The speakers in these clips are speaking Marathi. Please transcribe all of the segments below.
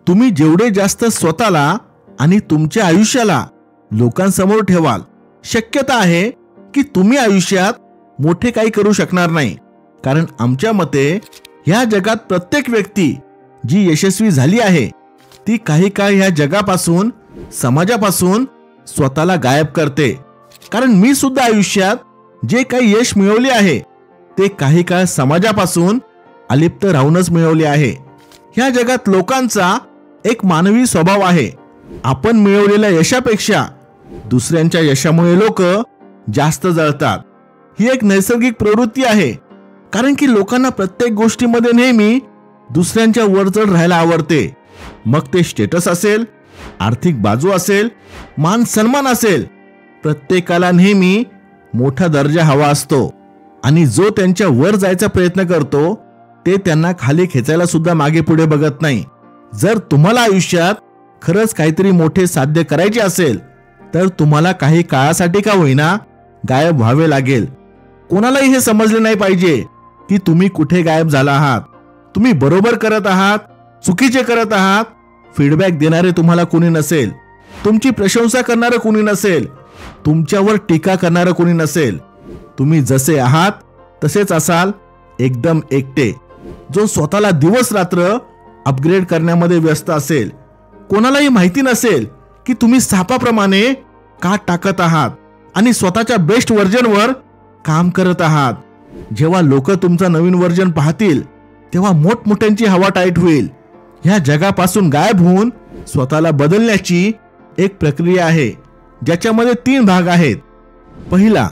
तुम्ही जेवढे जास्त स्वतःला आणि तुमच्या आयुष्याला लोकांसमोर ठेवाल, शक्यता आहे की तुम्ही आयुष्यात मोठे काही करू शकणार नाही. कारण आमच्या मते ह्या जगात प्रत्येक व्यक्ती जी यशस्वी झाली आहे ती काही काळ ह्या जगापासून, समाजापासून स्वतःला गायब करते. कारण मी सुद्धा आयुष्यात जे काही यश मिळवले आहे ते काही काळ समाजापासून अलिप्त राहूनच मिळवले आहे. ह्या जगात लोकांचा एक मानवी स्वभाव आहे, आपण मिळवलेल्या यशापेक्षा दुसऱ्यांच्या यशामुळे लोक जास्त जळतात. ही एक नैसर्गिक प्रवृत्ती आहे. कारण की लोकांना प्रत्येक गोष्टीमध्ये नेहमी दुसऱ्यांच्या वरचढ राहायला आवडते. मग ते स्टेटस असेल, आर्थिक बाजू असेल, मान सन्मान असेल, प्रत्येकाला नेहमी मोठा दर्जा हवा असतो. आणि जो त्यांच्या वर जायचा प्रयत्न करतो ते त्यांना खाली खेचायला सुद्धा मागे पुढे बघत नाही. जर तुम्हाला आयुष्यात खरंच काहीतरी मोठे साध्य करायचे असेल तर तुम्हाला काही काळासाठी का होईना गायब व्हावे लागेल. कोणालाही हे समजले नाही पाहिजे की तुम्ही कुठे गायब झाला आहात. तुम्ही बरोबर करत आहात, चुकीचे करत आहात, फीडबॅक देणारे तुम्हाला कोणी नसेल, तुमची प्रशंसा करणारं कोणी नसेल, तुमच्यावर टीका करणारं कोणी नसेल. तुम्ही जसे आहात तसेच असाल, एकदम एकटे. जो स्वतःला दिवस रात्र अपग्रेड करण्यामध्ये व्यस्त असेल. कोणालाही माहिती नसेल की तुम्ही सापाप्रमाणे काट टाकत आहात आणि स्वतःच्या बेस्ट व्हर्जनवर काम करत आहात. जेव्हा लोक तुमचा नवीन व्हर्जन पाहतील तेव्हा मोठमोठ्यांची हवा टाईट होईल. ह्या जगापासून गायब होऊन स्वतःला बदलण्याची एक प्रक्रिया आहे ज्याच्यामध्ये 3 भाग आहेत. पहिला,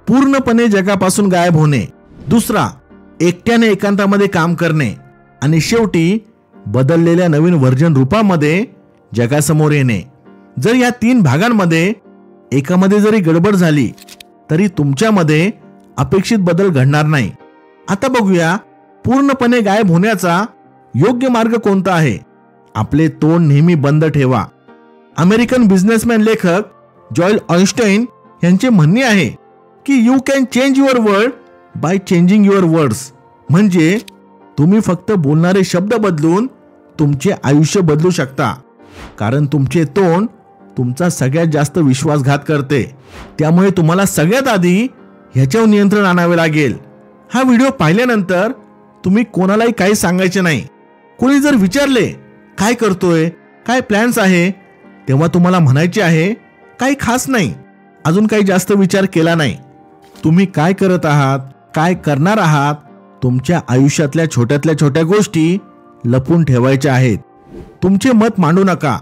पूर्णपणे जगापासून गायब होणे. दुसरा, एकट्याने एकांतामध्ये काम करणे. आणि शेवटी बदललेल्या नवीन व्हर्जन रूपामध्ये जगासमोर येणे. जर या 3 भागांमध्ये एकामध्ये जरी गडबड झाली तरी तुमच्यामध्ये अपेक्षित बदल घडणार नाही. आता बघूया पूर्णपणे गायब होण्याचा योग्य मार्ग कोणता आहे. आपले तोंड नेहमी बंद ठेवा. अमेरिकन बिझनेसमॅन लेखक जॉयल ऑइन्स्टाईन यांचे म्हणणे आहे की you can change your world by changing your words. म्हणजे तुम्ही फक्त बोलणारे शब्द बदलून तुमचे आयुष्य बदलू शकता. कारण तुमचे तोंड तुमचा सगळ्यात जास्त विश्वासघात करते. त्यामुळे तुम्हाला सगळ्यात आधी ह्याच्यावर नियंत्रण आणावे लागेल. हा व्हिडिओ पाहिल्यानंतर तुम्ही कोणालाही काही सांगायचे नाही. कोणी जर विचारले काय करतोय, काय प्लॅन्स आहे, तेव्हा तुम्हाला म्हणायचे आहे काही खास नाही, अजून काही जास्त विचार केला नाही. तुम्ही काय करत आहात, काय करणार आहात, तुमच्या आयुष्यातल्या छोट्यातल्या छोट्या गोष्टी लपून ठेवायच्या आहेत. तुमचे मत मांडू नका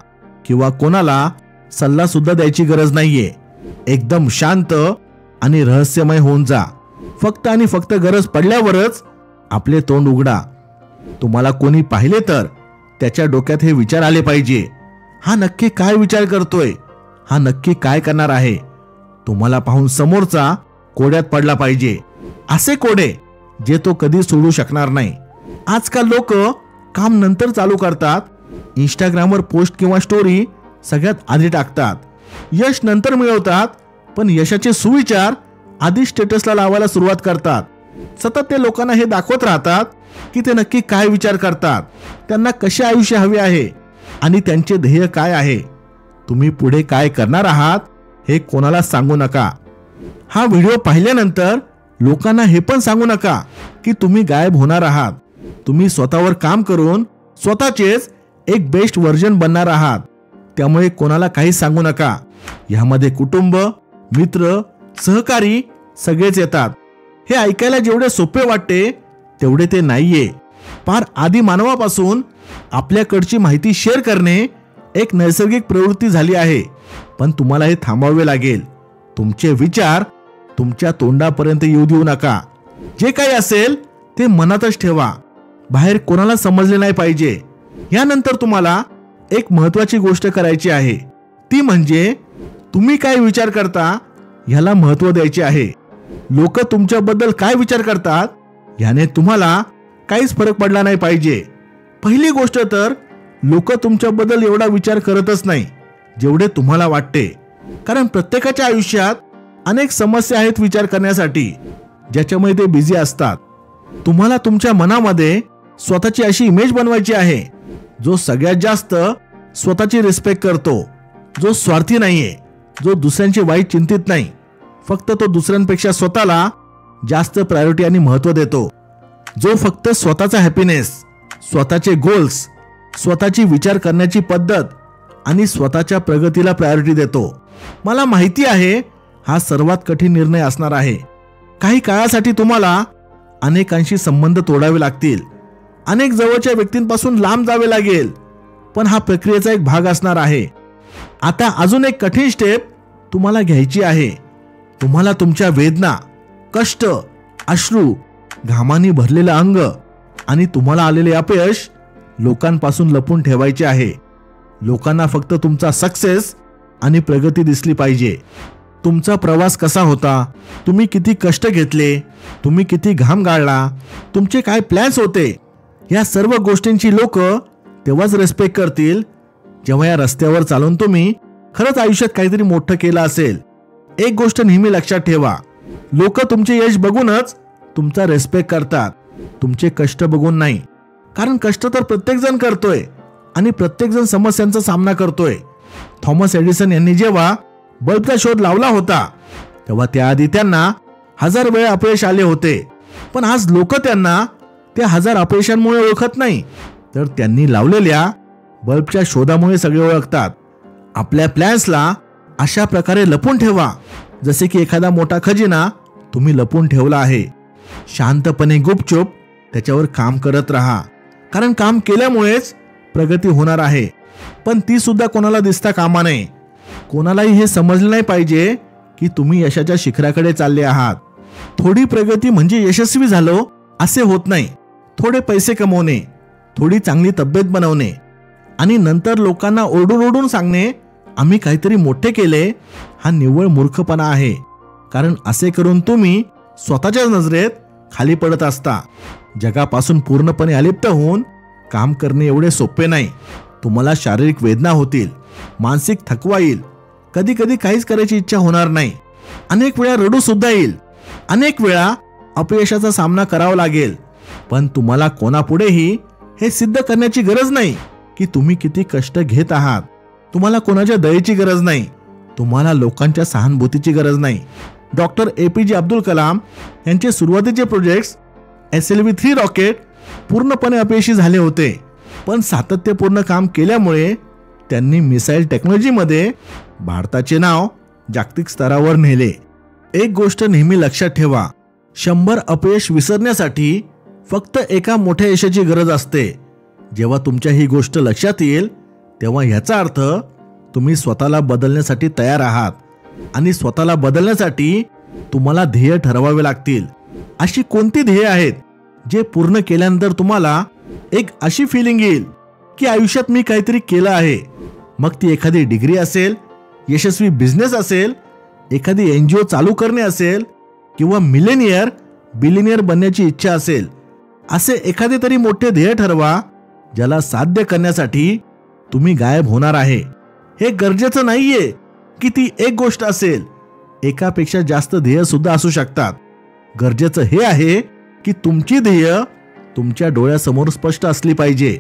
किंवा कोणाला सल्ला सुद्धा द्यायची गरज नाहीये. एकदम शांत आणि रहस्यमय होऊन जा. फक्त आणि फक्त गरज पडल्यावरच आपले तोंड उघडा. तुम्हाला कोणी पाहिले तर त्याच्या डोक्यात हे विचार आले पाहिजे, हा नक्की काय विचार करतोय, हा नक्की काय करणार आहे. तुम्हाला पाहून समोरचा कोड्यात पडला पाहिजे. असे कोडे जे तो कधी सोडू शकणार नाही. आजकाल लोक काम नंतर चालू करतात, इंस्टाग्रामवर पोस्ट किंवा स्टोरी सगळ्यात आधी टाकतात. यश नंतर मिळवतात, पण यशाचे सुविचार आधी स्टेटसला लावायला सुरुवात करतात. सतत ते लोकांना हे दाखवत राहतात की ते नक्की काय विचार करतात, त्यांना कसे आयुष्य हवे आहे आणि त्यांचे ध्येय काय आहे. तुम्ही पुढे काय करणार आहात हे कोणाला सांगू नका. हा व्हिडिओ पाहिल्यानंतर लोकांना हे पण सांगू नका की तुम्ही गायब होणार आहात. तुम्ही स्वतःवर काम करून स्वतःचेच एक बेस्ट व्हर्जन बनणार आहात. त्यामुळे कोणाला काही सांगू नका. यामध्ये कुटुंब, मित्र, सहकारी सगळेच येतात. हे ऐकायला जेवढे सोपे वाटते तेवढे ते नाहीये. फार आदी मानवापासून आपल्याकडची माहिती शेअर करणे एक नैसर्गिक प्रवृत्ती झाली आहे. पण तुम्हाला हे थांबवावे लागेल. तुमचे विचार तुमच्या तोंडापर्यंत येऊ देऊ नका. जे काही असेल ते मनातच ठेवा. बाहेर कोणाला समजले नाही पाहिजे. यानंतर तुम्हाला एक महत्त्वाची गोष्ट करायची आहे, ती म्हणजे तुम्ही काय विचार करता ह्याला महत्त्व द्यायचे आहे. लोक तुमच्याबद्दल काय विचार करतात याने तुम्हाला काहीच फरक पडला नाही पाहिजे. पहिली गोष्ट तर लोक तुमच्याबद्दल एवढा विचार करतच नाही जेवढे तुम्हाला वाटते. कारण प्रत्येकाच्या आयुष्यात अनेक समस्या आहेत विचार करण्यासाठी, ज्याच्यामुळे ते बिझी असतात. तुम्हाला तुमच्या मनामध्ये स्वतःची अशी इमेज बनवायची आहे जो सगळ्यात जास्त स्वतःची रिस्पेक्ट करतो, जो स्वार्थी नाहीये, जो दुसऱ्यांची वाईट चिंतित नाही, फक्त तो दुसऱ्यांपेक्षा स्वतःला जास्त प्रायोरिटी आणि महत्त्व देतो, जो फक्त स्वतःचा हॅपीनेस, स्वतःचे गोल्स, स्वतःची विचार करण्याची पद्धत आणि स्वतःच्या प्रगतीला प्रायोरिटी देतो. मला माहिती आहे हा सर्वात कठीण निर्णय असणार आहे. काही काळासाठी तुम्हाला अनेकांशी संबंध तोडावे लागतील, अनेक जवळच्या व्यक्तींपासून लांब जावे लागेल, पण हा प्रक्रियेचा एक भाग असणार आहे. आता अजून एक कठीण स्टेप तुम्हाला घ्यायची आहे. तुम्हाला तुमच्या वेदना, कष्ट, अश्रू, घामाने भरलेलं अंग आणि तुम्हाला आलेले अपयश लोकांपासून लपून ठेवायचे आहे. लोकांना फक्त तुमचा सक्सेस आणि प्रगती दिसली पाहिजे. तुमचा प्रवास कसा होता, तुम्ही किती कष्ट घेतले, तुम्ही किती घाम गाळला, तुमचे काय प्लॅन्स होते, या सर्व गोष्टींची लोक तेव्हाच रिस्पेक्ट करतील जेव्हा या रस्त्यावर चालून तुम्ही खरंच आयुष्यात काहीतरी मोठं केलं असेल. एक गोष्ट नेहमी लक्षात ठेवा, लोक तुमचे यश बघूनच तुमचा रिस्पेक्ट करतात, तुमचे कष्ट बघून नाही. कारण कष्ट तर प्रत्येक जण करतोय आणि प्रत्येक जण समस्यांचा सामना करतोय. थॉमस एडिसन यांनी जेव्हा बल्बचा शोध लावला होता तेव्हा त्याआधी त्यांना 1000 वेळा अपयश आले होते, पण आज लोक त्यांना त्या 1000 अपयशांमुळे ओळखत नाही, तर त्यांनी लावलेल्या बल्बच्या शोधामुळे सगळे ओळखतात. आपल्या प्लॅन्सला अशा प्रकारे लपून ठेवा जसे की एखादा मोठा खजिना तुम्ही लपून ठेवला आहे. शांतपणे गुपचूप त्याच्यावर काम करत राहा, कारण काम केल्यामुळेच प्रगती होणार आहे. पण ती सुद्धा कोणाला दिसता कामा नये. कोणालाही हे समजलं नाही पाहिजे की तुम्ही यशाच्या शिखराकडे चालले आहात. थोडी प्रगती म्हणजे यशस्वी झालो असे होत नाही. थोडे पैसे कमवणे, थोडी चांगली तब्येत बनवणे आणि नंतर लोकांना ओरडून ओरडून सांगणे आम्ही काहीतरी मोठे केले, हा निव्वळ मूर्खपणा आहे. कारण असे करून तुम्ही स्वतःच्या नजरेत खाली पडत असता. जगापासून पूर्णपणे अलिप्त होऊन काम करणे एवढे सोपे नाही. तुम्हाला शारीरिक वेदना होतील, मानसिक थकवा येईल, कधी कधी काहीच करायची इच्छा होणार नाही, अनेक वेळा रडू सुद्धा येईल, अनेक वेळा अपयशाचा सामना करावा लागेल. पण तुम्हाला कोणापुढेही हे सिद्ध करण्याची गरज नाही की तुम्ही किती कष्ट घेत आहात. तुम्हाला कोणाच्या दयेची गरज नाही, तुम्हाला लोकांच्या सहानुभूतीची गरज नाही. डॉक्टर APJ अब्दुल कलाम यांचे सुरुवातीचे प्रोजेक्ट्स SLV-3 रॉकेट पूर्णपणे अपयशी झाले होते, पण सातत्यपूर्ण काम केल्यामुळे त्यांनी मिसाईल टेक्नॉलॉजीमध्ये भारताचे नाव जागतिक स्तरावर नेले. एक गोष्ट नेहमी लक्षात ठेवा, 100 अपयश विसरण्यासाठी फक्त एका मोठ्या यशाची गरज असते. जेव्हा तुमच्या ही गोष्ट लक्षात येईल तेव्हा ह्याचा अर्थ तुम्ही स्वतःला बदलण्यासाठी तयार आहात आणि स्वतःला बदलण्यासाठी तुम्हाला ध्येय ठरवावे लागतील. अशी कोणती ध्येय आहेत जे पूर्ण केल्यानंतर तुम्हाला एक अशी फिलिंग येईल की आयुष्यात मी काहीतरी केलं आहे. मग ती एखादी डिग्री असेल, यशस्वी बिझनेस असेल, एखादी NGO चालू करणे असेल किंवा बिलिनियर बनण्याची इच्छा असेल. असे एखादे तरी मोठे ध्येय ठरवा ज्याला साध्य करण्यासाठी तुम्ही गायब होणार आहे. हे गरजेचं नाहीये की ती एक गोष्ट असेल, एकापेक्षा जास्त ध्येय सुद्धा असू शकतात. गरजेचं हे आहे की तुमची ध्येय तुमच्या डोळ्यासमोर स्पष्ट असली पाहिजे.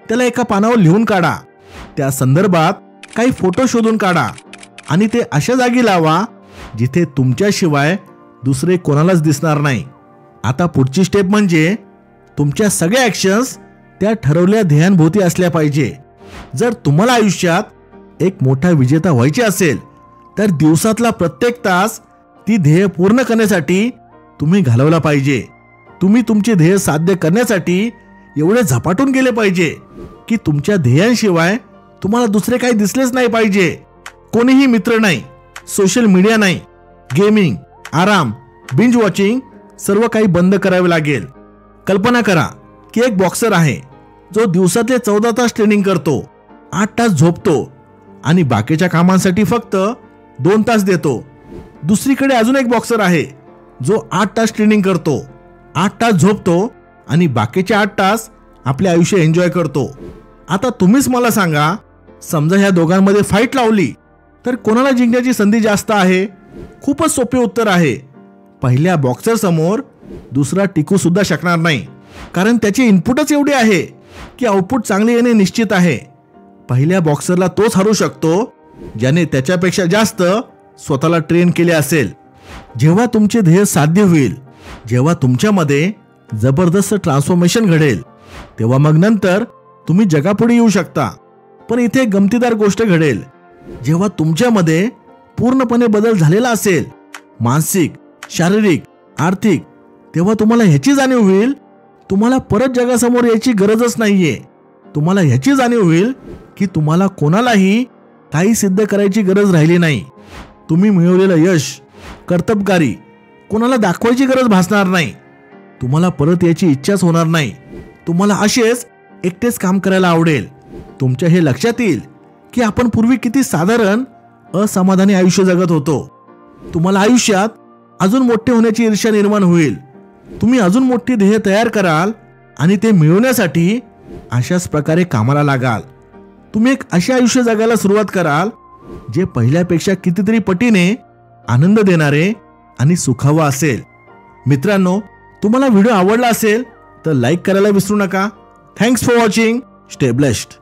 त्याला एका पानावर लिहून काढा, त्या संदर्भात काही फोटो शोधून काढा आणि ते अशा जागी लावा जिथे तुमच्याशिवाय दुसरे कोणालाच दिसणार नाही. आता पुढची स्टेप म्हणजे तुमच्या सगळ्या ॲक्शन्स त्या ठरवलेल्या ध्येयांभोवती असल्या पाहिजे. जर तुम्हाला आयुष्यात एक मोठा विजेता व्हायचे असेल तर दिवसातला प्रत्येक तास ती ध्येय पूर्ण करण्यासाठी तुम्ही घालवला पाहिजे. तुम्ही तुमचे ध्येय साध्य करण्यासाठी एवढे झपाटून गेले पाहिजे की तुमच्या ध्येयांशिवाय तुम्हाला दुसरे काही दिसलेच नाही पाहिजे. कोणीही मित्र नाही, सोशल मीडिया नाही, गेमिंग, आराम, बिंज वॉचिंग सर्व काही बंद करावे लागेल. कल्पना करा की एक बॉक्सर आहे जो दिवसातले 14 तास ट्रेनिंग करतो, 8 तास झोपतो आणि बाकीच्या कामांसाठी फक्त 2 तास देतो. दुसरीकडे अजून एक बॉक्सर आहे जो 8 तास ट्रेनिंग करतो, 8 तास झोपतो आणि बाकीचे 8 तास आपले आयुष्य एन्जॉय करतो. आता तुम्हीच मला सांगा, समजा ह्या दोघांमध्ये फाईट लावली तर कोणाला जिंकण्याची संधी जास्त आहे? खूपच सोपे उत्तर आहे, पहिल्या बॉक्सर समोर दुसरा टिकू सुद्धा शकणार नाही. कारण त्याचे इनपुटच एवढे आहे की आउटपुट चांगले येणे निश्चित आहे. पहिल्या बॉक्सरला तोच हरवू शकतो ज्याने त्याच्यापेक्षा जास्त स्वतःला ट्रेन केले असेल. जेव्हा तुमचे ध्येय साध्य होईल, जेव्हा तुमच्यामध्ये जबरदस्त ट्रान्सफॉर्मेशन घडेल, तेव्हा मग नंतर तुम्ही जगापुढे येऊ शकता. पण इथे एक गमतीदार गोष्ट घडेल. जेव्हा तुमच्यामध्ये पूर्णपणे बदल झालेला असेल, मानसिक, शारीरिक, आर्थिक, तेव्हा तुम्हाला ह्याची जाणीव होईल तुम्हाला परत जगासमोर यायची गरजच नाहीये. तुम्हाला ह्याची जाणीव होईल की तुम्हाला कोणालाही काही सिद्ध करायची गरज राहिली नाही. तुम्ही मिळवलेलं यश, कर्तबगारी कोणाला दाखवायची गरज भासणार नाही. तुम्हाला परत याची इच्छाच होणार नाही. तुम्हाला असेच एकटेच काम करायला आवडेल. तुमच्या हे लक्षात येईल की आपण पूर्वी किती साधारण असमाधानी आयुष्य जगत होतो. तुम्हाला आयुष्यात अजून मोठे होण्याची ईर्ष्या निर्माण होईल. तुम्ही अजून मोठी ध्येय तयार कराल आणि ते मिळवण्यासाठी अशाच प्रकारे कामाला लागाल. तुम्ही एक असे आयुष्य जगायला सुरुवात कराल जे पहिल्यापेक्षा कितीतरी पटीने आनंद देणारे आणि सुखावं असेल. मित्रांनो, तुम्हाला व्हिडिओ आवडला असेल तर लाईक करायला विसरू नका. Thanks for watching. Stay blessed.